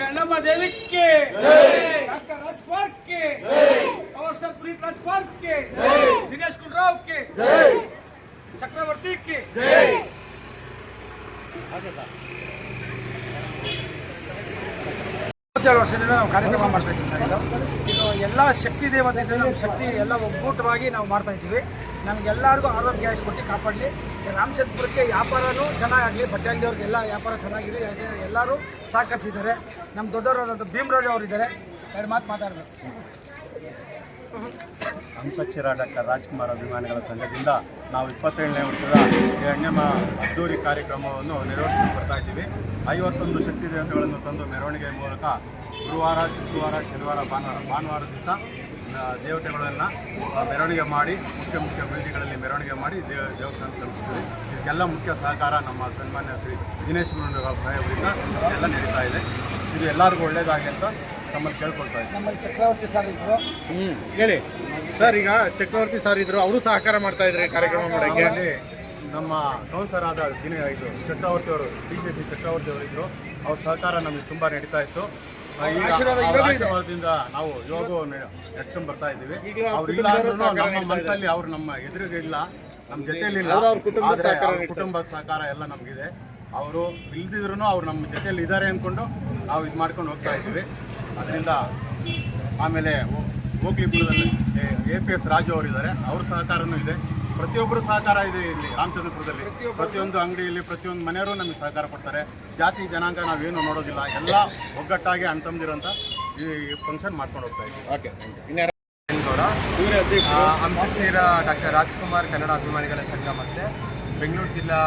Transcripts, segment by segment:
अण्णम्मा देवी के डॉक्टर राजकुमार के और सर पुनीत राजकुमार के दिनेश गुंडूराव के चक्रवर्ती के ವರ್ಷದಿಂದ ನಾವು ಕಾರ್ಯಕ್ರಮ ಮಾಡ್ತಾ ಇದ್ದೀವಿ ಸರ್. ಇದು ಎಲ್ಲ ಶಕ್ತಿ ದೇವತೆಗಳು ನಮ್ಮ ಶಕ್ತಿ ಎಲ್ಲ ಒಗ್ಗೂಟವಾಗಿ ನಾವು ಮಾಡ್ತಾ ಇದ್ದೀವಿ. ನಮಗೆಲ್ಲರಿಗೂ ಆರೋಗ್ಯ ಕೊಟ್ಟು ಕಾಪಾಡಲಿ. ರಾಮಚಂದ್ರಪುರಕ್ಕೆ ವ್ಯಾಪಾರನೂ ಚೆನ್ನಾಗಾಗಲಿ, ಬಟ್ಟೆ ಅಂಗಡಿಯವ್ರಿಗೆಲ್ಲ ವ್ಯಾಪಾರ ಚೆನ್ನಾಗಿದೆ. ಎಲ್ಲರೂ ಸಹಕರಿಸಿದ್ದಾರೆ. ನಮ್ಮ ದೊಡ್ಡವರಾದಂಥ ಭೀಮರಾಜ್ ಅವರಿದ್ದಾರೆ, ಎರಡು ಮಾತು ಮಾತಾಡಬೇಕು. ಹಂಸಕ್ಷೀರ ಡಾಕ್ಟರ್ ರಾಜ್ಕುಮಾರ್ ಅಭಿಮಾನಿಗಳ ಸಂಘದಿಂದ ನಾವು 27ನೇ ವರ್ಷದ ಈ ಅಣ್ಣಮ್ಮ ಅದ್ದೂರಿ ಕಾರ್ಯಕ್ರಮವನ್ನು ನೆರವೇರಿಸಿಕೊಂಡು ಬರ್ತಾ ಇದ್ದೀವಿ. 51 ಶಕ್ತಿ ದೇವತೆಗಳನ್ನು ತಂದು ಮೆರವಣಿಗೆ ಮೂಲಕ ಗುರುವಾರ, ಶುಕ್ರವಾರ, ಶನಿವಾರ, ಭಾನುವಾರ ದಿವಸ ದೇವತೆಗಳನ್ನು ಮೆರವಣಿಗೆ ಮಾಡಿ ಮುಖ್ಯ ಬೀದಿಗಳಲ್ಲಿ ಮೆರವಣಿಗೆ ಮಾಡಿ ದೇವಸ್ಥಾನ ತಲುಪಿಸ್ತೀವಿ. ಇದಕ್ಕೆಲ್ಲ ಮುಖ್ಯ ಸಹಕಾರ ನಮ್ಮ ಸನ್ಮಾನ್ಯ ಶ್ರೀ ದಿನೇಶ್ ಗುಂಡೂರಾವ್ ಸಾಹೇಬರಿಂದ ಎಲ್ಲ ನಡೀತಾ ಇದೆ. ಇದು ಎಲ್ಲರಿಗೂ ಒಳ್ಳೆಯದಾಗಿ ಅಂತ ನಮ್ಮಲ್ಲಿ ಕೇಳ್ಕೊಳ್ತಾ ಇದ್ದೀವಿ. ನಮ್ಮಲ್ಲಿ ಚಕ್ರವರ್ತಿ ಸರ್ ಇದ್ರು. ಹೇಳಿ ಸರ್, ಈಗ ಚಕ್ರವರ್ತಿ ಸರ್ ಇದ್ರು, ಅವರು ಸಹಕಾರ ಮಾಡ್ತಾ ಇದ್ರಿ ಕಾರ್ಯಕ್ರಮ ಮಾಡೋಕ್ಕೆ. ನಮ್ಮ ಕೌನ್ಸರ್ ಆದ ಚಕ್ರವರ್ತಿ ಅವರು, DCC ಚಕ್ರವರ್ತಿ ಅವರಿದ್ದರು. ಅವ್ರ ಸಹಕಾರ ನಮಗೆ ತುಂಬ ನಡೀತಾ ಇತ್ತು. ಆಶೀರ್ವಾದದಿಂದ ನಾವು ಯೋಗವನ್ನು ನಡ್ಸ್ಕೊಂಡು ಬರ್ತಾ ಇದ್ದೀವಿ. ಅವ್ರು ಇಲ್ಲ ಅಂದ್ರೂ ನಮ್ಮ ಮನಸ್ಸಲ್ಲಿ ಅವ್ರು ನಮ್ಮ ಎದುರಿಗೆ ಇಲ್ಲ, ನಮ್ಮ ಜೊತೆಯಲ್ಲಿ ಇಲ್ಲ, ಆದರೆ ಅವ್ರ ಕುಟುಂಬದ ಸಹಕಾರ ಎಲ್ಲ ನಮಗಿದೆ. ಅವರು ಇಲ್ದಿದ್ರು ಅವ್ರು ನಮ್ಮ ಜೊತೆಯಲ್ಲಿ ಇದ್ದಾರೆ ಅಂದ್ಕೊಂಡು ನಾವು ಇದು ಮಾಡ್ಕೊಂಡು ಹೋಗ್ತಾ ಇದ್ದೀವಿ. ಅದರಿಂದ ಆಮೇಲೆ ಹೋಗ್ಲಿಪುರದಲ್ಲಿ APS ರಾಜು ಅವರಿದ್ದಾರೆ, ಅವ್ರ ಸಹಕಾರನೂ ಇದೆ. ಪ್ರತಿಯೊಬ್ಬರು ಸಹಕಾರ ಇದೆ ಇಲ್ಲಿ ರಾಮಚಂದ್ರಪುರದಲ್ಲಿ. ಪ್ರತಿಯೊಂದು ಅಂಗಡಿಯಲ್ಲಿ ಪ್ರತಿಯೊಂದು ಮನೆಯವರು ನಮಗೆ ಸಹಕಾರ ಕೊಡ್ತಾರೆ. ಜಾತಿ ಜನಾಂಗ ನಾವೇನು ನೋಡೋದಿಲ್ಲ, ಎಲ್ಲ ಒಗ್ಗಟ್ಟಾಗಿ ಅಣ್ತಂದಿರೋಂಥ ಈ ಫಂಕ್ಷನ್ ಮಾಡ್ಕೊಂಡು ಹೋಗ್ತಾ ಇದ್ದೀವಿ. ಹಂಸಕ್ಷೀರ ಡಾಕ್ಟರ್ ರಾಜ್ಕುಮಾರ್ ಕನ್ನಡ ಅಭಿಮಾನಿಗಳ ಸಂಘ ಮತ್ತು ಬೆಂಗಳೂರು ಜಿಲ್ಲಾ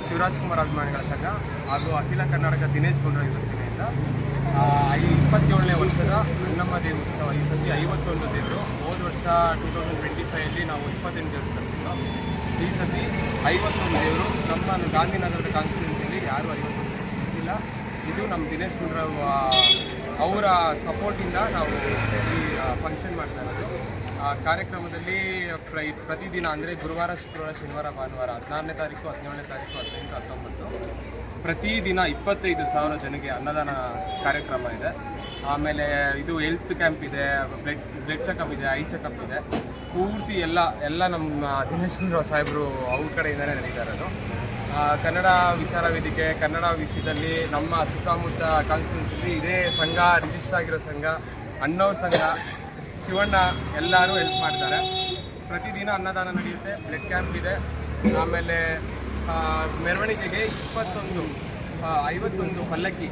ಶಿವರಾಜ್ಕುಮಾರ್ ಅಭಿಮಾನಿಗಳ ಸಂಘ ಹಾಗೂ ಅಖಿಲ ಕರ್ನಾಟಕ ದಿನೇಶ್ ಗುಂಡೂರಾವ್ ಯುವ ಸೇನೆಯಿಂದ 27ನೇ ವರ್ಷದ ಅಣ್ಣಮ್ಮ ದೇವಿ ಉತ್ಸವ. ಈ ಸತಿ 51 ದೇವರು. ಹೋದ ವರ್ಷ 2025 ನಾವು 28 ದೇವರು ತರಿಸಿದ್ದು. ಈ ಸತಿ 51 ದೇವರು. ನಮ್ಮ ಗಾಂಧಿನಗರದ ಕಾನ್ಸ್ಟಿಟ್ಯೂನ್ಸಿಯಲ್ಲಿ ಯಾರೂ 51 ತರಿಸಿಲ್ಲ. ಇದು ನಮ್ಮ ದಿನೇಶ್ ಗುಂಡೂರಾವ್ ಅವರ ಸಪೋರ್ಟಿಂದ ನಾವು ಈ ಫಂಕ್ಷನ್ ಮಾಡ್ತಾ ಇರೋದು. ಕಾರ್ಯಕ್ರಮದಲ್ಲಿ ಪ್ರತಿದಿನ ಅಂದರೆ ಗುರುವಾರ, ಶುಕ್ರವಾರ, ಶನಿವಾರ, ಭಾನುವಾರ 16ನೇ ತಾರೀಕು, 17ನೇ ತಾರೀಕು, 18, 19 ಪ್ರತಿದಿನ 25,000 ಜನಕ್ಕೆ ಅನ್ನದಾನ ಕಾರ್ಯಕ್ರಮ ಇದೆ. ಆಮೇಲೆ ಇದು ಹೆಲ್ತ್ ಕ್ಯಾಂಪ್ ಇದೆ, ಬ್ಲಡ್ ಚೆಕಪ್ ಇದೆ, ಐ ಚೆಕಪ್ ಇದೆ. ಪೂರ್ತಿ ಎಲ್ಲ ನಮ್ಮ ದಿನೇಶ್ ಗುಂಡೂರಾವ್ ಸಾಹೇಬರು ಅವ್ರ ಕಡೆಯಿಂದಲೇ ನಡೀತಾ ಇರೋದು. ಕನ್ನಡ ವಿಚಾರ ವೇದಿಕೆ ಕನ್ನಡ ವಿಷಯದಲ್ಲಿ ನಮ್ಮ ಸುತ್ತಮುತ್ತ ಕಾನ್ಸ್ಟಿಟ್ಯೂನ್ಸಿಲಿ ಇದೇ ಸಂಘ ರಿಜಿಸ್ಟರ್ ಆಗಿರೋ ಸಂಘ, ಅಣ್ಣವ್ರ ಸಂಘ, ಶಿವಣ್ಣ ಎಲ್ಲರೂ ಹೆಲ್ಪ್ ಮಾಡ್ತಾರೆ. ಪ್ರತಿದಿನ ಅನ್ನದಾನ ನಡೆಯುತ್ತೆ, ಬ್ಲಡ್ ಕ್ಯಾಂಪ್ ಇದೆ. ಆಮೇಲೆ ಮೆರವಣಿಗೆಗೆ 51 ಪಲ್ಲಕ್ಕಿ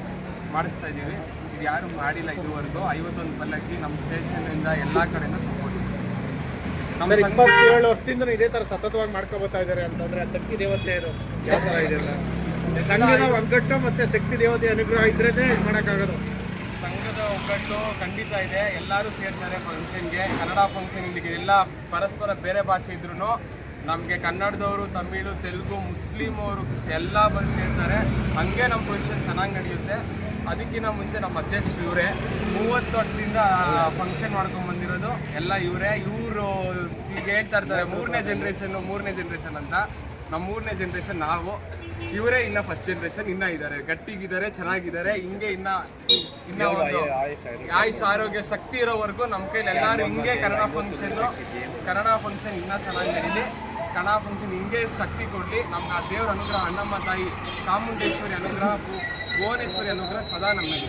ಮಾಡಿಸ್ತಾ ಇದ್ದೀವಿ. ಇದು ಯಾರು ಮಾಡಿಲ್ಲ ಇದುವರೆಗೂ. 51 ಪಲ್ಲಕ್ಕಿ ನಮ್ಮ ಸ್ಟೇಷನಿಂದ ಎಲ್ಲ ಕಡೆಯಿಂದ ಸಪೋರ್ಟ್ ಇದೆ. ನಮ್ಮ 27 ವರ್ಷದಿಂದ ಇದೇ ಥರ ಸತತವಾಗಿ ಮಾಡ್ಕೊಬೋತಾ ಇದ್ದಾರೆ ಅಂತಂದರೆ ಶಕ್ತಿ ದೇವತೆಯರು ಯಾವ ಥರ ಇದೆ? ಸಂಘದ ಒಗ್ಗಟ್ಟು ಮತ್ತು ಶಕ್ತಿ ದೇವತೆ ಅನುಗ್ರಹ ಇದ್ರೇ ಇದು ಮಾಡೋಕ್ಕಾಗೋದು. ಸಂಘದ ಒಗ್ಗಟ್ಟು ಖಂಡಿತ ಇದೆ. ಎಲ್ಲರೂ ಸೇರ್ತಾರೆ ಫಂಕ್ಷನ್ಗೆ. ಕನ್ನಡ ಫಂಕ್ಷನ್ ಇಲ್ಲಿಗೆ ಎಲ್ಲ ಪರಸ್ಪರ ಬೇರೆ ಭಾಷೆ ಇದ್ರೂ ನಮಗೆ ಕನ್ನಡದವರು, ತಮಿಳು, ತೆಲುಗು, ಮುಸ್ಲಿಮ್ ಅವರು ಎಲ್ಲ ಬಂದು ಸೇರ್ತಾರೆ. ಹಾಗೆ ನಮ್ಮ ಪ್ರೊಫೆಷನ್ ಚೆನ್ನಾಗಿ ನಡೆಯುತ್ತೆ. ಅದಕ್ಕಿಂತ ಮುಂಚೆ ನಮ್ಮ ಅಧ್ಯಕ್ಷರು ಇವರೇ 30 ವರ್ಷದಿಂದ ಫಂಕ್ಷನ್ ಮಾಡ್ಕೊಂಡು ಬಂದಿರೋದು ಎಲ್ಲ ಇವರೇ. ಇವರು ಈಗ ಹೇಳ್ತಾ ಇರ್ತಾರೆ ಮೂರನೇ ಜನ್ರೇಷನ್ ಅಂತ. ನಮ್ಮ 3ನೇ ಜನ್ರೇಷನ್ ನಾವು. ಇವರೇ ಇನ್ನು ಫಸ್ಟ್ ಜನ್ರೇಷನ್ ಇನ್ನೂ ಇದ್ದಾರೆ, ಗಟ್ಟಿಗಿದ್ದಾರೆ, ಚೆನ್ನಾಗಿದ್ದಾರೆ. ಹಿಂಗೆ ಇನ್ನ ಒಂದು ಆಯುಷ್ ಆರೋಗ್ಯ ಶಕ್ತಿ ಇರೋವರೆಗೂ ನಮ್ಮ ಕೈಲಿ ಎಲ್ಲರೂ ಹಿಂಗೆ ಕನ್ನಡ ಫಂಕ್ಷನ್ ಇನ್ನೂ ಚೆನ್ನಾಗಿ ನಡೀಲಿ. ಕನ್ನಡ ಫಂಕ್ಷನ್ ಹಿಂಗೆ ಶಕ್ತಿ ಕೊಡಲಿ. ನಮ್ಗೆ ಆ ದೇವರ ಅನುಗ್ರಹ, ಅಣ್ಣಮ್ಮ ತಾಯಿ ಚಾಮುಂಡೇಶ್ವರಿ ಅನುಗ್ರಹ, ಭುವನೇಶ್ವರಿ ಅನುಗ್ರಹ ಸದಾ ನಮಗೆ.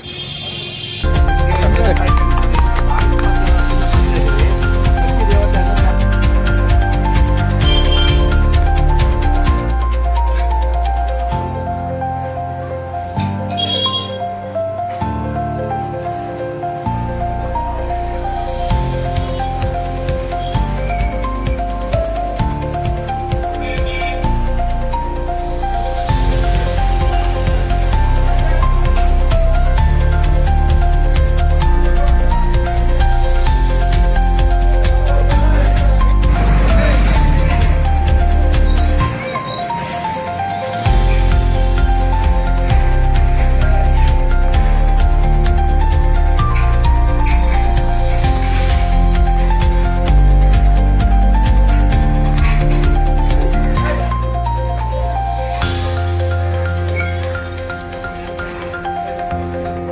ಧನ್ಯವಾದಗಳು.